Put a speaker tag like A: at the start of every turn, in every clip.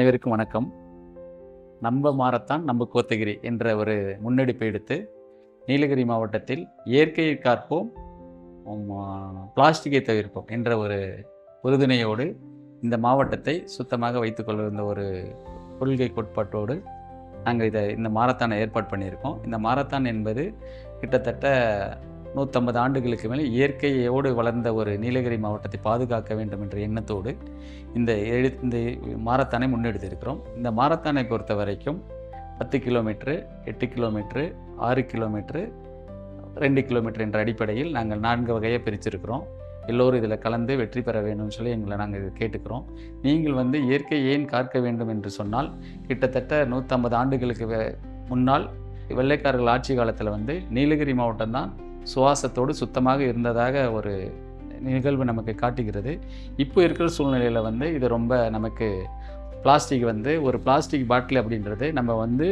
A: அனைவருக்கும் வணக்கம். நம்ம மாரத்தான் நம்ம கோத்தகிரி என்ற ஒரு முன்னெடுப்பை எடுத்து நீலகிரி மாவட்டத்தில் இயற்கையை காப்போம், பிளாஸ்டிக்கை தவிர்ப்போம் என்ற ஒரு உறுதுணையோடு இந்த மாவட்டத்தை சுத்தமாக வைத்துக்கொள்கின்ற ஒரு கொள்கை கோட்பாட்டோடு நாங்கள் இந்த மாரத்தானை ஏற்பாடு பண்ணியிருக்கோம். இந்த மாரத்தான் என்பது கிட்டத்தட்ட 150 ஆண்டுகளுக்கு மேலே இயற்கையோடு வளர்ந்த ஒரு நீலகிரி மாவட்டத்தை பாதுகாக்க வேண்டும் என்ற எண்ணத்தோடு இந்த மாரத்தானை முன்னெடுத்திருக்கிறோம். இந்த மாரத்தானை பொறுத்த வரைக்கும் 10 கிலோமீட்ரு, 8 கிலோமீட்ரு, 6 கிலோமீட்ரு, 2 கிலோமீட்டர் என்ற அடிப்படையில் நாங்கள் 4 வகையாக பிரிச்சிருக்கிறோம். எல்லோரும் இதில் கலந்து வெற்றி பெற வேணும்னு சொல்லி எங்களை நாங்கள் கேட்டுக்கிறோம். நீங்கள் இயற்கை ஏன் காக்க வேண்டும் என்று சொன்னால், கிட்டத்தட்ட 150 ஆண்டுகளுக்கு முன்னால் வெள்ளைக்காரர்கள் ஆட்சி காலத்தில் நீலகிரி மாவட்டம்தான் சுவாசத்தோடு சுத்தமாக இருந்ததாக ஒரு நிகழ்வு நமக்கு காட்டுகிறது. இப்போ இருக்கிற சூழ்நிலையில் இது ரொம்ப நமக்கு பிளாஸ்டிக் ஒரு பிளாஸ்டிக் பாட்டில் அப்படின்றது நம்ம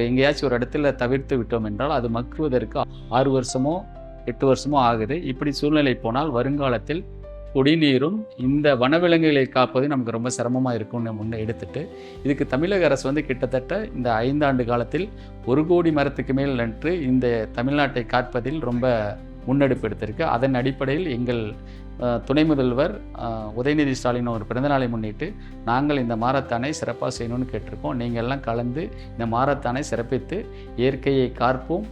A: எங்கேயாச்சும் ஒரு இடத்துல தவிர்த்து விட்டோம் என்றால் அது மக்குவதற்கு 6 வருஷமோ 8 வருஷமோ ஆகுது. இப்படி சூழ்நிலை போனால் வருங்காலத்தில் குடிநீரும் இந்த வனவிலங்குகளை காப்பது நமக்கு ரொம்ப சிரமமாக இருக்கும்னு முன்னே எடுத்துட்டு, இதுக்கு தமிழக அரசு கிட்டத்தட்ட இந்த 5 ஆண்டு காலத்தில் 1 கோடி மரத்துக்கு மேல் நட்டு இந்த தமிழ்நாட்டை காப்பதில் ரொம்ப முன்னெடுப்பு எடுத்திருக்கு. அதன் அடிப்படையில் எங்கள் துணை முதல்வர் உதயநிதி ஸ்டாலின் ஒரு பிறந்தநாளை முன்னிட்டு நாங்கள் இந்த மாரத்தானை சிறப்பாக செய்யணும்னு கேட்டிருக்கோம். நீங்கள் எல்லாம் கலந்து இந்த மாரத்தானை சிறப்பித்து இயற்கையை காப்போம்,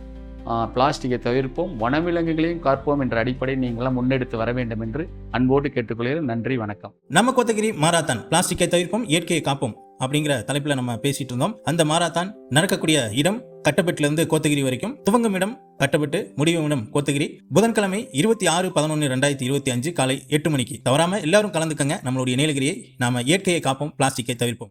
A: பிளாஸ்டிக்கை தவிர்ப்போம், வனவிலங்குகளையும் காப்போம் என்ற அடிப்படையில் நீங்களாம் முன்னெடுத்து வர வேண்டும் என்று அன்போடு கேட்டுக்கொள்கிறேன். நன்றி, வணக்கம்.
B: நம்ம கோத்தகிரி மாரத்தான் பிளாஸ்டிக்கை தவிர்ப்போம், இயற்கையை காப்போம் அப்படிங்கிற தலைப்புல நம்ம பேசிட்டு இருந்தோம். அந்த மாரத்தான் நடக்கக்கூடிய இடம் கட்டப்பட்டிலிருந்து கோத்தகிரி வரைக்கும், துவங்கும் இடம் கட்டப்பட்டு, முடிவும் இடம் கோத்தகிரி. புதன்கிழமை 26/11/2025 காலை 8 மணிக்கு. தவறாம எல்லாரும் கலந்துக்கங்க. நம்மளுடைய நீலகிரியை நாம இயற்கையை காப்போம், பிளாஸ்டிக்கை தவிர்ப்போம்.